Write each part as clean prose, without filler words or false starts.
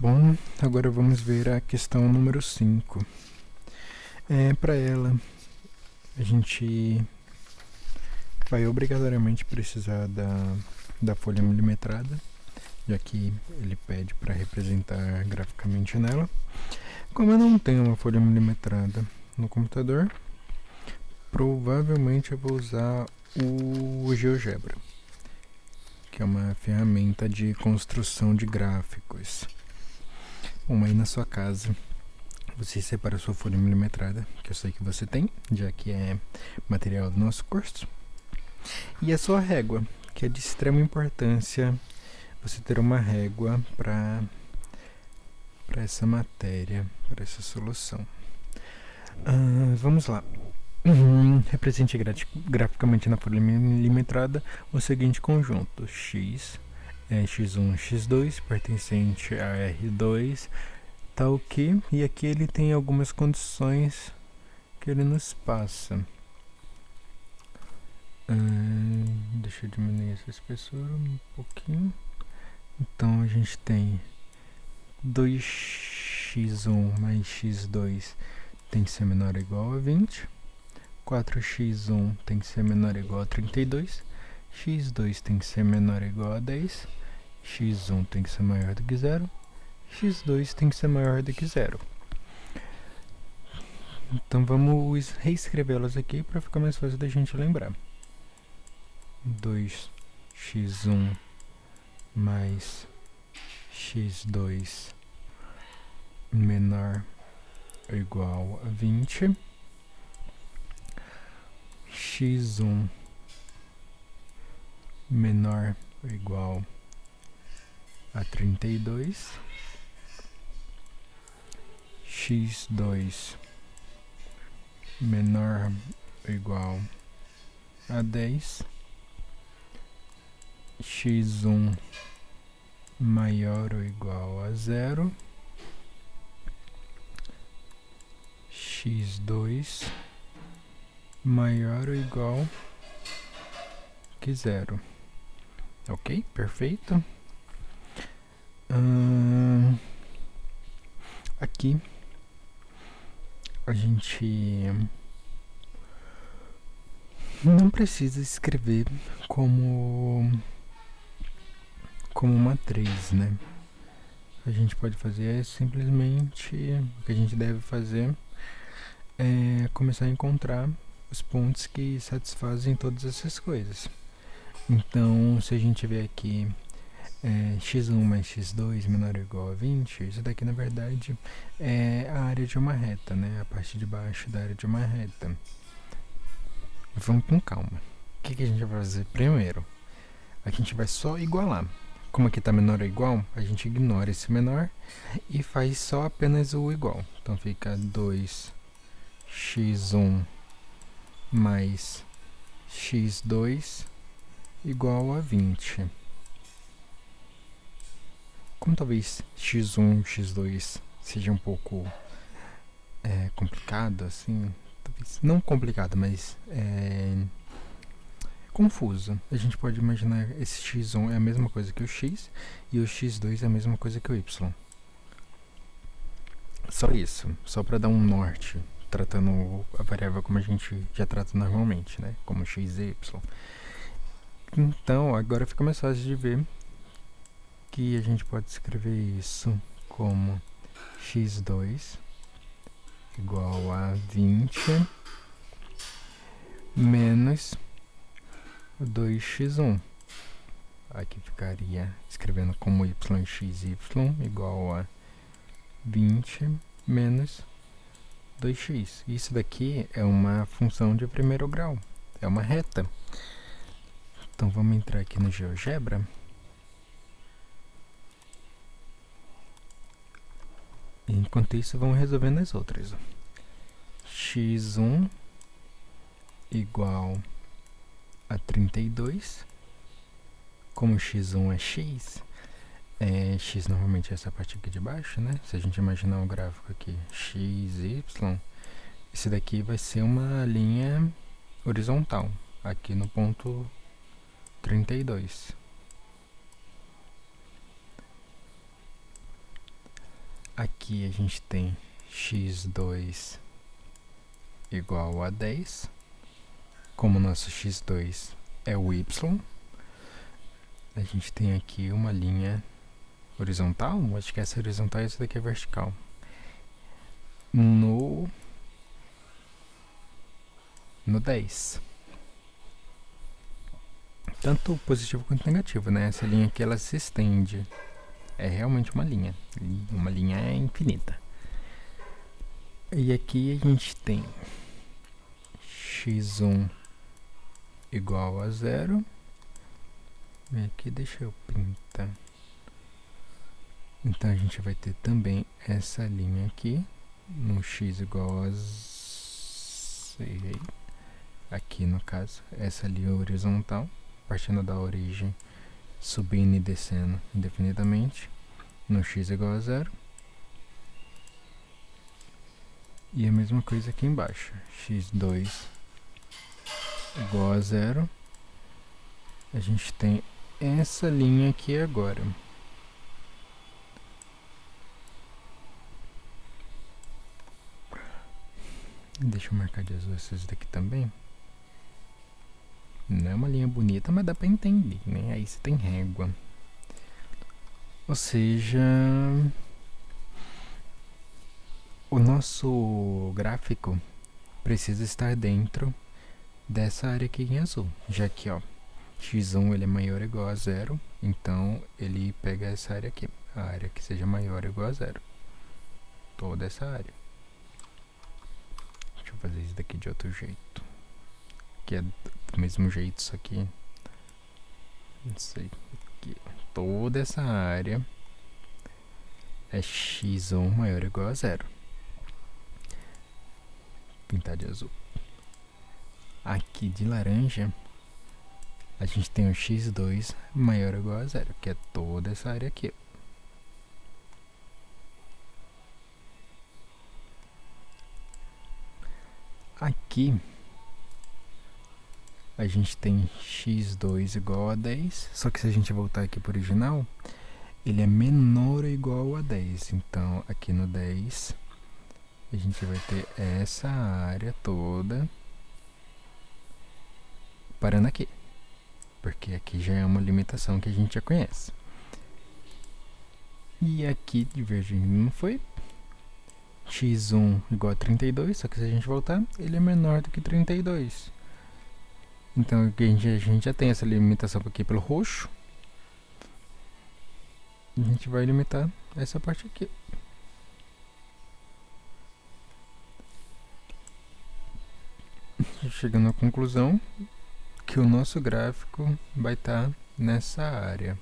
Bom, agora vamos ver a questão número 5. Para ela, a gente vai obrigatoriamente precisar da folha milimetrada, já que ele pede para representar graficamente nela. Como eu não tenho uma folha milimetrada no computador, provavelmente eu vou usar o GeoGebra, que é uma ferramenta de construção de gráficos. Bom, aí na sua casa você separa a sua folha milimetrada, que eu sei que você tem, já que é material do nosso curso. E a sua régua, que é de extrema importância você ter uma régua para essa matéria, para essa solução. Vamos lá. Represente graficamente na folha milimetrada o seguinte conjunto: x é x1, x2, pertencente a R2, tal que, e aqui ele tem algumas condições que ele nos passa. Deixa eu diminuir essa espessura um pouquinho. Então a gente tem 2x1 mais x2 tem que ser menor ou igual a 20. 4x1 tem que ser menor ou igual a 32. x2 tem que ser menor ou igual a 10. x1 tem que ser maior do que 0. x2 tem que ser maior do que 0. Então vamos reescrevê-las aqui para ficar mais fácil da gente lembrar. 2x1 mais x2 menor ou igual a 20. x1 menor ou igual a 32. x2 menor ou igual a 10. x1 maior ou igual a 0. x2 maior ou igual que 0. Ok? Perfeito. Aqui a gente não precisa escrever como matriz, né? A gente pode fazer simplesmente, o que a gente deve fazer é começar a encontrar os pontos que satisfazem todas essas coisas. Então, se a gente vê aqui x1 mais x2 menor ou igual a 20, isso daqui na verdade é a área de uma reta, né? A parte de baixo da área de uma reta. Vamos com calma. O que a gente vai fazer primeiro? A gente vai só igualar. Como aqui está menor ou igual, a gente ignora esse menor e faz só apenas o igual. Então fica 2x1 mais x2 igual a 20. Como talvez x1, x2 seja um pouco complicado, assim, talvez não complicado, mas confuso. A gente pode imaginar esse x1 é a mesma coisa que o x e o x2 é a mesma coisa que o y. Só isso, só para dar um norte, tratando a variável como a gente já trata normalmente, né? Como x e y. Então, agora fica mais fácil de ver que a gente pode escrever isso como x2 igual a 20 menos 2x1. Aqui ficaria escrevendo como yxy igual a 20 menos 2x. Isso daqui é uma função de primeiro grau, é uma reta. Então vamos entrar aqui no GeoGebra. Enquanto isso, vamos resolvendo as outras. x1 igual a 32. Como x1 é x, x normalmente é essa parte aqui de baixo, né? Se a gente imaginar um gráfico aqui, x, y, esse daqui vai ser uma linha horizontal, aqui no ponto 32. Aqui a gente tem x2 igual a 10. Como nosso x2 é o y, a gente tem aqui uma linha horizontal. Acho que essa é horizontal e essa daqui é vertical. No 10. Tanto positivo quanto negativo, né? Essa linha aqui ela se estende. É realmente uma linha. Uma linha infinita. E aqui a gente tem x1 igual a 0. E aqui deixa eu pintar. Então a gente vai ter também essa linha aqui. No x igual a 6. Aqui no caso, essa linha horizontal. Partindo da origem, subindo e descendo indefinidamente. No x igual a 0. E a mesma coisa aqui embaixo. x2 igual a 0. A gente tem essa linha aqui agora. Deixa eu marcar de azul esses daqui também. Não é uma linha bonita, mas dá pra entender, né? Aí você tem régua. Ou seja, o nosso gráfico precisa estar dentro dessa área aqui em azul. Já que, ó, x1 ele é maior ou igual a 0, então ele pega essa área aqui. A área que seja maior ou igual a 0. Toda essa área. Deixa eu fazer isso daqui de outro jeito. Que é do mesmo jeito, só que... não sei. Aqui. Toda essa área é x1 maior ou igual a 0. Pintar de azul. Aqui de laranja, a gente tem o x2 maior ou igual a 0, que é toda essa área aqui. Aqui, a gente tem x2 igual a 10, só que se a gente voltar aqui para o original, ele é menor ou igual a 10. Então, aqui no 10, a gente vai ter essa área toda parando aqui. Porque aqui já é uma limitação que a gente já conhece. E aqui divergindo não foi. x1 igual a 32, só que se a gente voltar, ele é menor do que 32. Então aqui a gente já tem essa limitação aqui pelo roxo. A gente vai limitar essa parte aqui. Chegando à conclusão que o nosso gráfico vai estar nessa área.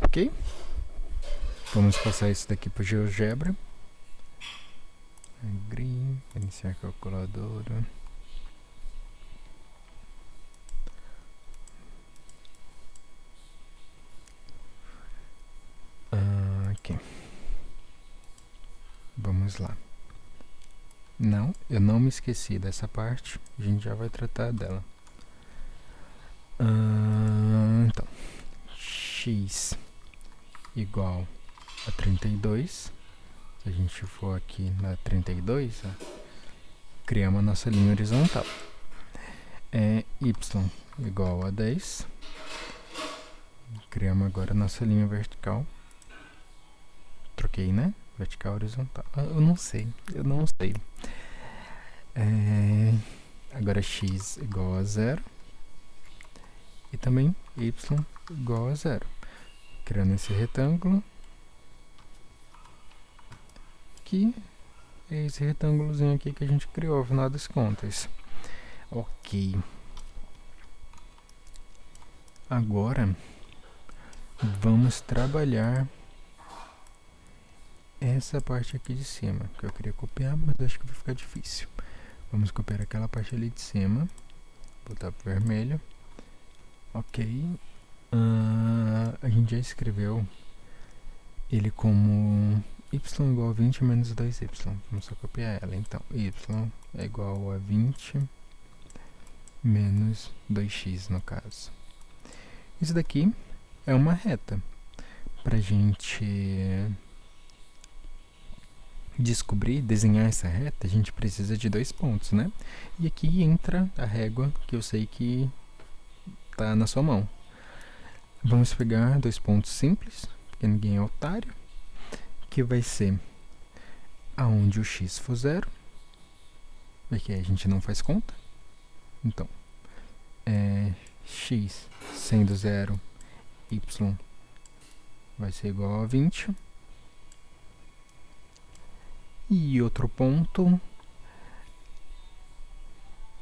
Ok? Vamos passar isso daqui para o GeoGebra. Green, iniciar a calculadora. Aqui. Vamos lá. Não, eu não me esqueci dessa parte. A gente já vai tratar dela. Então, x igual a 32. Se a gente for aqui na 32, ó, criamos a nossa linha horizontal. Y igual a 10. Criamos agora a nossa linha vertical. Troquei, né? Vertical, horizontal. Eu não sei. Agora x igual a 0. E também y igual a 0. Criando esse retângulo. Que é esse retângulozinho aqui que a gente criou, afinal das contas. Ok. Agora, vamos trabalhar essa parte aqui de cima, que eu queria copiar, mas acho que vai ficar difícil. Vamos copiar aquela parte ali de cima, botar para vermelho. Ok. A gente já escreveu ele como y igual a 20 menos 2y. Vamos só copiar ela. Então, y é igual a 20 menos 2x no caso. Isso daqui é uma reta. Para a gente descobrir, desenhar essa reta, a gente precisa de 2 pontos, né? E aqui entra a régua que eu sei que está na sua mão. Vamos pegar 2 pontos simples, porque ninguém é otário, que vai ser aonde o x for 0, porque a gente não faz conta. Então, x sendo 0, y vai ser igual a 20. E outro ponto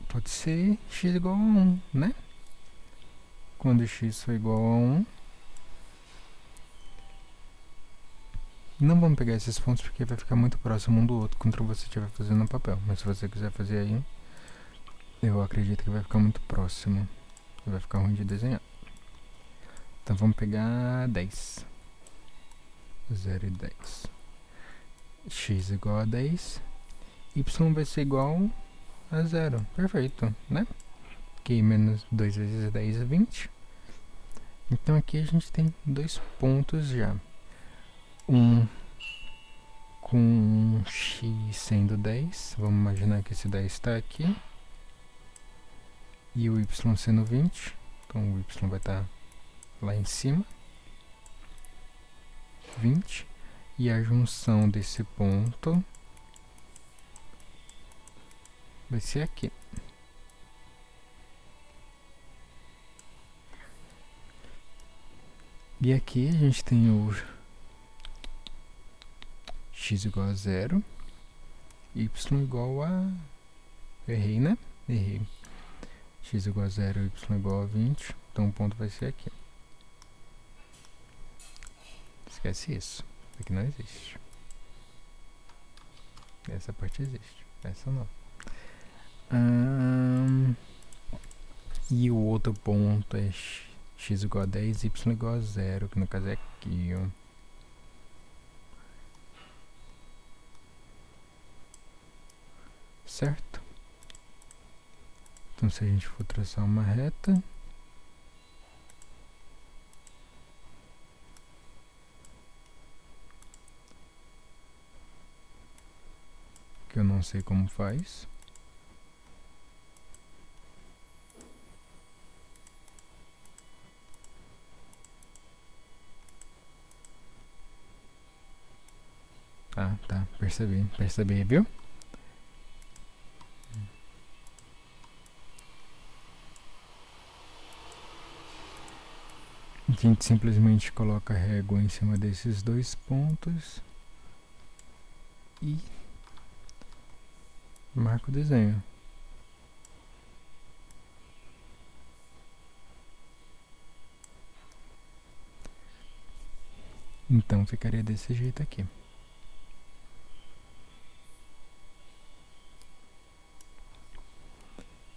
pode ser x igual a 1, né? Quando x for igual a 1, não vamos pegar esses pontos porque vai ficar muito próximo um do outro quando você estiver fazendo no papel. Mas se você quiser fazer aí, eu acredito que vai ficar muito próximo. E vai ficar ruim de desenhar. Então vamos pegar 10. 0 e 10. X igual a 10. Y vai ser igual a 0. Perfeito, né? Que menos 2 vezes 10 é 20. Então aqui a gente tem 2 pontos já. Um com x sendo 10. Vamos imaginar que esse 10 está aqui. E o y sendo 20. Então o y vai estar lá em cima. 20. E a junção desse ponto vai ser aqui. E aqui a gente tem o x igual a 0, y igual a... Errei, né? Errei. X igual a 0, y igual a 20. Então o ponto vai ser aqui. Esquece isso. Isso aqui não existe. Essa parte existe. Essa não. E o outro ponto é x igual a 10, y igual a 0, que no caso é aqui, ó. Certo? Então se a gente for traçar uma reta, que eu não sei como faz. Ah, tá, percebi, viu? A gente simplesmente coloca a régua em cima desses 2 pontos e marca o desenho. Então ficaria desse jeito aqui.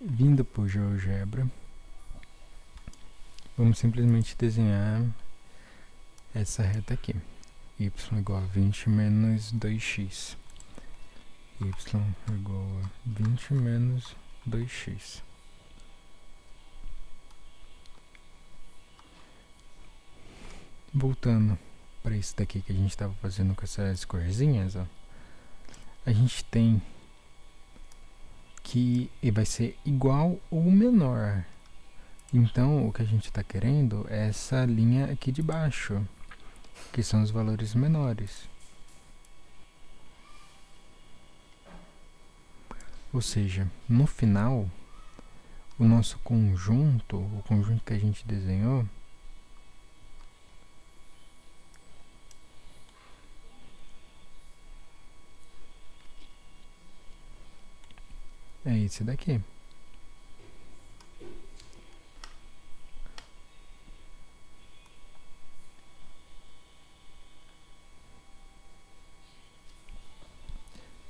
Vindo para o GeoGebra, vamos simplesmente desenhar essa reta aqui. Y igual a 20 menos 2x. Y igual a 20 menos 2x. Voltando para isso daqui que a gente estava fazendo com essas corzinhas, ó, a gente tem que vai ser igual ou menor. Então, o que a gente está querendo é essa linha aqui de baixo, que são os valores menores. Ou seja, no final, o nosso conjunto, o conjunto que a gente desenhou, é esse daqui.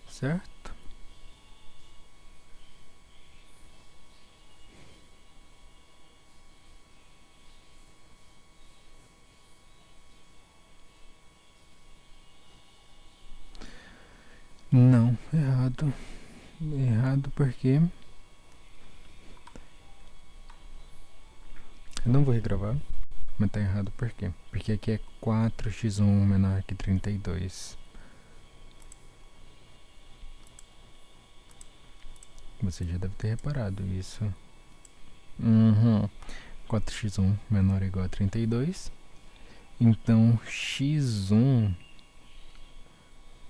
Certo? Não, errado. Errado porque eu não vou regravar. Mas tá errado por quê? Porque aqui é 4x1 menor que 32. Você já deve ter reparado isso. 4x1 menor ou igual a 32. Então, x1,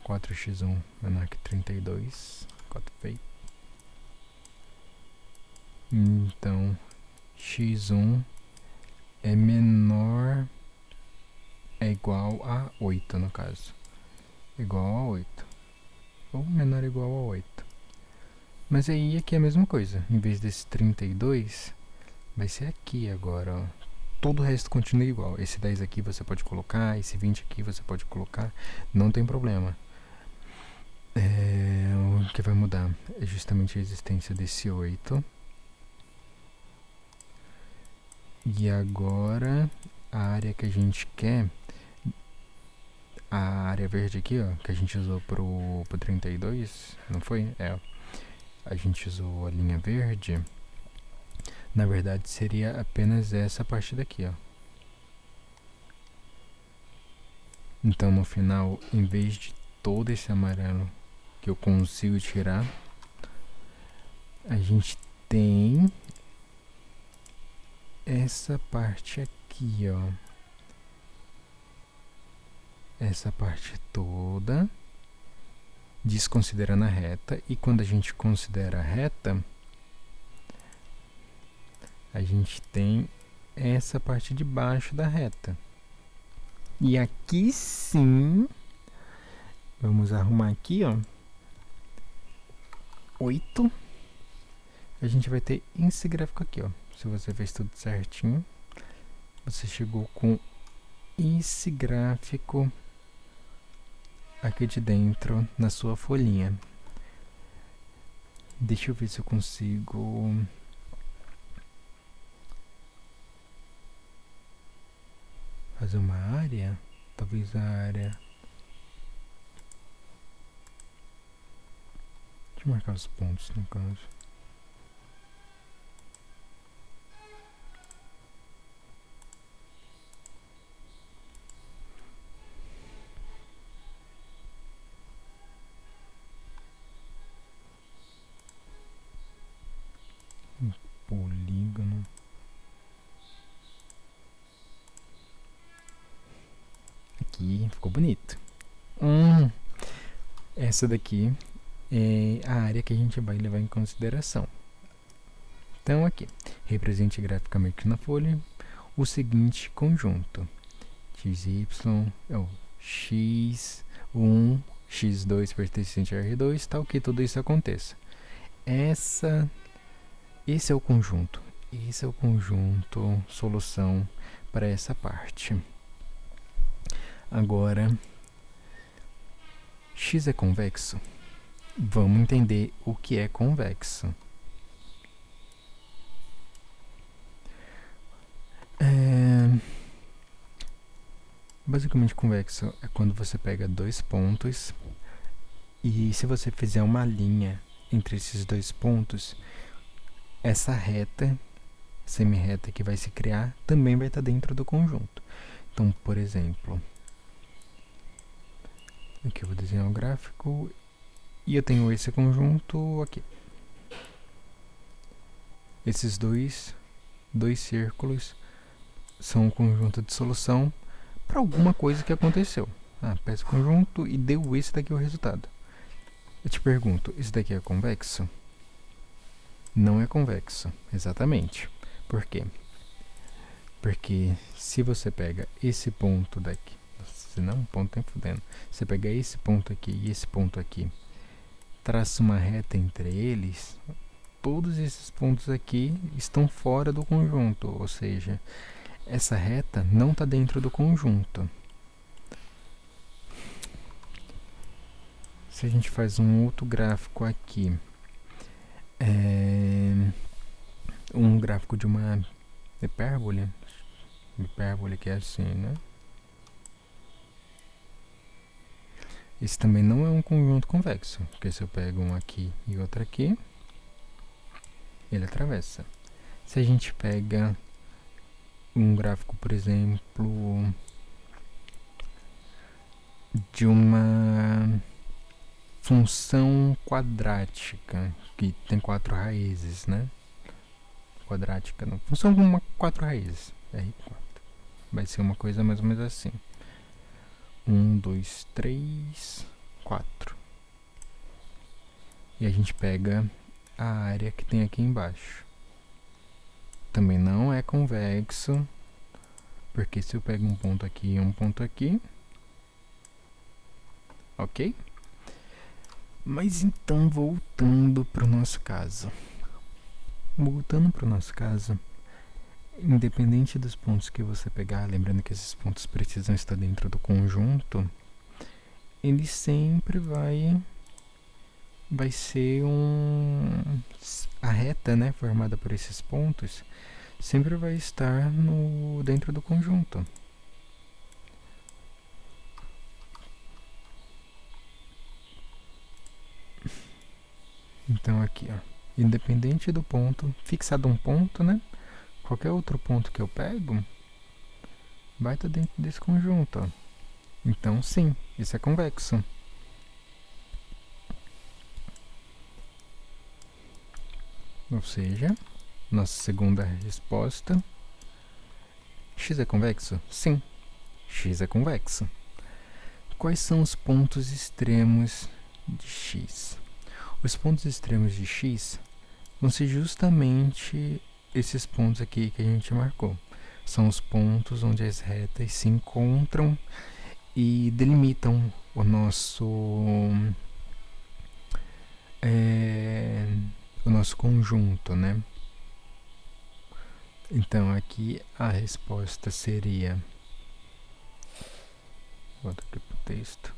4x1 menor que 32. 4 feito. Então, x1 é menor, é igual a 8 no caso. Igual a 8. Ou menor ou igual a 8. Mas aí aqui é a mesma coisa. Em vez desse 32, vai ser aqui agora, ó. Todo o resto continua igual. Esse 10 aqui você pode colocar, esse 20 aqui você pode colocar. Não tem problema. O que vai mudar é justamente a existência desse 8. E agora, a área que a gente quer, a área verde aqui, ó, que a gente usou pro 32, não foi? A gente usou a linha verde. Na verdade, seria apenas essa parte daqui, ó. Então, no final, em vez de todo esse amarelo que eu consigo tirar, a gente tem essa parte aqui, ó. Essa parte toda, desconsiderando a reta. E quando a gente considera a reta, a gente tem essa parte de baixo da reta. E aqui sim, vamos arrumar aqui, ó, 8. A gente vai ter esse gráfico aqui, ó. Se você fez tudo certinho, você chegou com esse gráfico aqui de dentro na sua folhinha. Deixa eu ver se eu consigo fazer uma área. Talvez a área... Deixa eu marcar os pontos no caso. Polígono. Aqui ficou bonito. Essa daqui é a área que a gente vai levar em consideração. Então aqui, represente graficamente na folha o seguinte conjunto: xy, x1, x2 pertencente a R2, tal que tudo isso aconteça. Esse é o conjunto. Esse é o conjunto solução para essa parte. Agora, x é convexo? Vamos entender o que é convexo. Basicamente, convexo é quando você pega dois pontos e se você fizer uma linha entre esses dois pontos, essa reta, semi-reta que vai se criar, também vai estar dentro do conjunto. Então, por exemplo, aqui eu vou desenhar um gráfico e eu tenho esse conjunto aqui. Esses dois círculos são um conjunto de solução para alguma coisa que aconteceu. Pega esse conjunto e deu esse daqui o resultado. Eu te pergunto, esse daqui é convexo? Não é convexo, exatamente. Por quê? Porque se você pega esse ponto daqui, se não, ponto tem fudendo. Você pega esse ponto aqui e esse ponto aqui, traça uma reta entre eles, todos esses pontos aqui estão fora do conjunto, ou seja, essa reta não está dentro do conjunto. Se a gente faz um outro gráfico aqui, um gráfico de uma hipérbole que é assim, né? Esse também não é um conjunto convexo, porque se eu pego um aqui e outro aqui, ele atravessa. Se a gente pega um gráfico, por exemplo, de uma função quadrática que tem 4 raízes, né? Quadrática não. Função com 4 raízes. R4. Vai ser uma coisa mais ou menos assim. 1, 2, 3, 4. E a gente pega a área que tem aqui embaixo. Também não é convexo, porque se eu pego um ponto aqui e um ponto aqui, ok? Mas então, voltando para o nosso caso. Independente dos pontos que você pegar, lembrando que esses pontos precisam estar dentro do conjunto, ele sempre vai ser a reta, né, formada por esses pontos, sempre vai estar dentro do conjunto. Então aqui, ó, independente do ponto, fixado um ponto, né, qualquer outro ponto que eu pego vai estar dentro desse conjunto, ó. Então sim, isso é convexo. Ou seja, nossa segunda resposta: x é convexo? Sim, x é convexo. Quais são os pontos extremos de x? Os pontos extremos de x vão ser justamente esses pontos aqui que a gente marcou. São os pontos onde as retas se encontram e delimitam o nosso conjunto, né? Então aqui a resposta seria, volta aqui para o texto,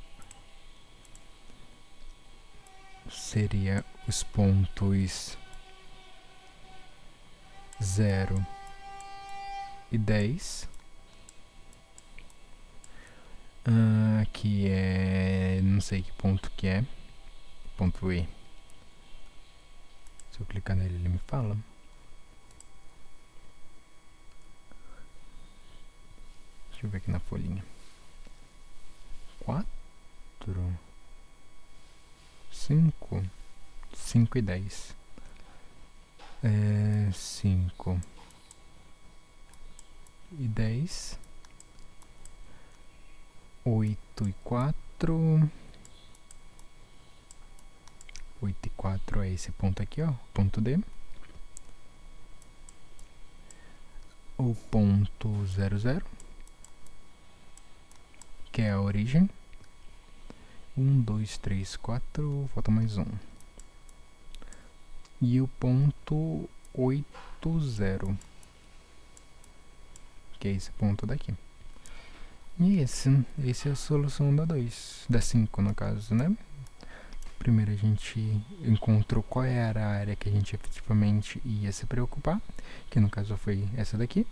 seria os pontos 0 e 10. Aqui é, não sei que ponto que é, ponto E. Se eu clicar nele, ele me fala. Deixa eu ver aqui na folhinha. 4, 5, 5 e 10. 5 e 10. 8 e 4. 8 e 4 é esse ponto aqui, ó, ponto D. O ponto 0, 0, que é a origem. 1, 2, 3, 4, falta mais um. E o ponto 8, 0, que é esse ponto daqui. E esse é a solução da 2, da 5 no caso, né? Primeiro a gente encontrou qual era a área que a gente efetivamente ia se preocupar, que no caso foi essa daqui.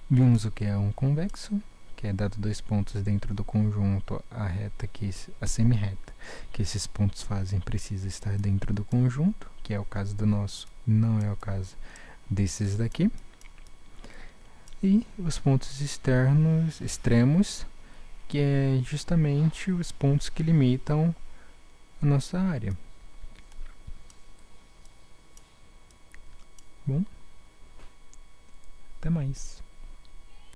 Vimos o que é um convexo, que é dado 2 pontos dentro do conjunto, a semi-reta que esses pontos fazem precisa estar dentro do conjunto, que é o caso do nosso, não é o caso desses daqui. E os pontos extremos, que é justamente os pontos que limitam a nossa área. Bom, até mais.